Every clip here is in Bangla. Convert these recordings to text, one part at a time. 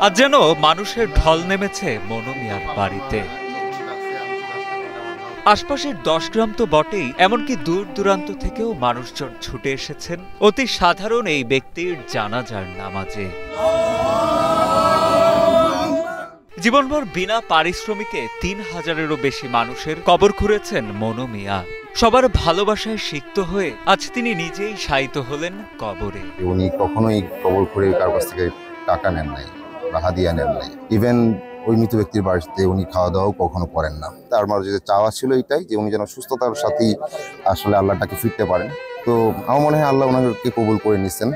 আজ যেন মানুষের ঢল নেমেছে মনু মিয়ার বাড়িতে। আশপাশের 10 গ্রাম তো বটেই, এমনকি দূর দূরান্ত থেকেও মানুষজন ছুটে এসেছেন অতি সাধারণ এই ব্যক্তির জানাজার নামাজে। জীবনভর বিনা পারিশ্রমিকে 3000-এরও বেশি মানুষের কবর খুঁড়েছেন মনু মিয়া। সবার ভালোবাসায় সিক্ত হয়ে আজ তিনি নিজেই শায়িত হলেন কবরে। উনি কখনোই কবর খুঁড়ে কারো কাছ থেকে টাকা নেন নাই বা হাদিয়া নেন নাই। ইভেন ওই মৃত ব্যক্তির বাড়িতে উনি খাওয়া দাওয়াও কখনো করেন না। তার মাঝে যে চাওয়া ছিল এটাই যে উনি যেন সুস্থতার সাথেই আসলে আল্লাহটাকে ফিরতে পারেন। তো আমার মনে হয় আল্লাহ ওনাকে কবুল করে নিচ্ছেন।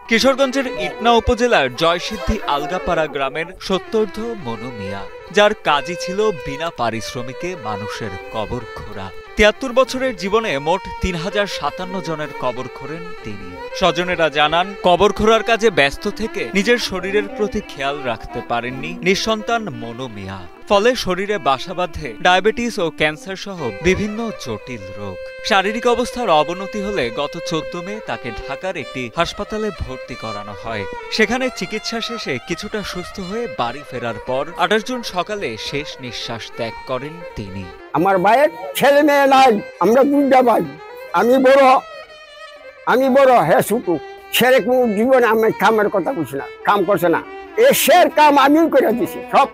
কিশোরগঞ্জের ইটনা উপজেলার জয়সিদ্ধি আলগাপাড়া গ্রামের সত্তর্ধ মনু মিয়া, যার কাজই ছিল বিনা পারিশ্রমিকে মানুষের কবর খোঁড়া। 73 বছরের জীবনে মোট 3057 জনের কবর খোঁড়েন তিনি। স্বজনেরা জানান, কবর খোঁড়ার কাজে ব্যস্ত থেকে নিজের শরীরের প্রতি খেয়াল রাখতে পারেননি নিঃসন্তান মনু মিয়া। ফলে শরীরে বাসা বাঁধে ডায়াবেটিস ও ক্যান্সার সহ বিভিন্ন জটিল রোগ। শারীরিক অবস্থার অবনতি হলে গত 14 মে তাকে ঢাকার একটি হাসপাতালে ভর্তি করানো হয়। সেখানে চিকিৎসা শেষে কিছুটা সুস্থ হয়ে বাড়ি ফেরার পর 28 জুন সকালে শেষ নিঃশ্বাস ত্যাগ করেন তিনি। আমার ভাইয়ের ছেলে মেয়ে নাই, আমরা দুইটা ভাই। আমি বড় হ্যাঁ শুটু ছেলে কোনো জীবনে আমি কামের কথা বুঝি না, কাম করছে না। এসের কাম আমিও করে দিছি, সব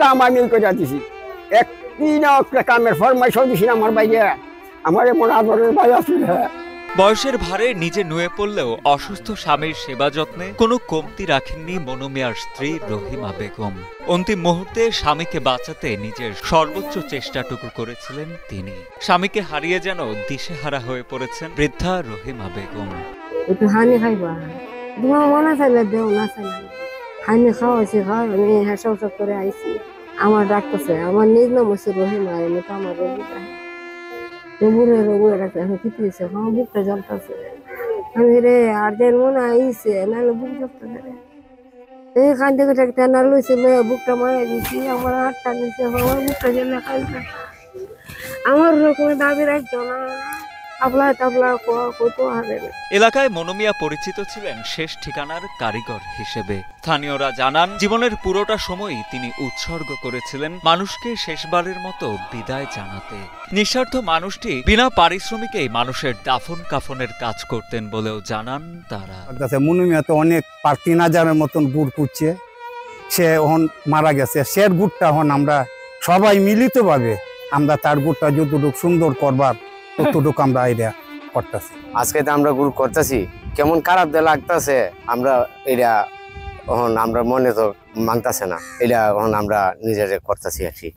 কাম আমিও করে দিছি। একটি না একটা কামের ফরমাইশও দিছি না আমার ভাইয়া। আমার এমন আদরের ভাই আছে। বয়সের ভারে নিজে নুয়ে পড়লেও অসুস্থ স্বামীর সেবা যত্নে কোনো কমতি রাখেননি মনু মিয়ার স্ত্রী রহিমা বেগম। অন্তিম মুহূর্তে স্বামীকে বাঁচাতে নিজের সর্বোচ্চ চেষ্টাটুকু করেছিলেন তিনি। স্বামীকে হারিয়ে যেন দিশেহারা হয়ে পড়েছেন বৃদ্ধা রহিমা বেগম। একটু হানি খাইবা, তোমার মনে চাইলে দেও, না চাইলে হানি খাওয়াইছি, আমি হেসাও করে আইছি। আমার ডাকতেছে, আমার নিজ নাম হচ্ছে রহিমা, আমি তো আমার রোগীটা বুকটা জ্বলতেছে। আমি রে আর দেন মনে আইসে নাহলে বুক জ্বলতেছে রে। এখান থেকে টানা লইছে, বুকটা মারা দিয়েছি, আমার হাতটা নিচে, আমার বুকটা জ্বলে খাইছে। আমার রকমের দাবি রাখতো না, এলাকায় মনু মিয়া পরিচিত ছিলেন শেষ ঠিকানার কারিগর হিসেবে। স্থানীয়রা জানান, জীবনের পুরোটা সময়ই তিনি উৎসর্গ করেছিলেন মানুষকে শেষবারের মতো বিদায় জানাতে। নিঃস্বার্থ মানুষটি বিনা পারিশ্রমিকেই মানুষের দাফন কাফনের কাজ করতেন বলেও জানান তারা। মনু মিয়া তো অনেক 3,000-এর মতন গুড় কুচ্ছে, সে এখন মারা গেছে। সে গুড়টা এখন আমরা সবাই মিলিতভাবে আমরা তার গুড়টা যতটুকু সুন্দর করবার ততটুকু আমরা এটা করতেছি। আজকে তো আমরা গুড় করতেছি, কেমন খারাপ দিয়ে লাগতেছে। আমরা এটা এখন আমরা মনে তো মানতেছে না, এটা এখন আমরা নিজেরা করতেছি আর কি।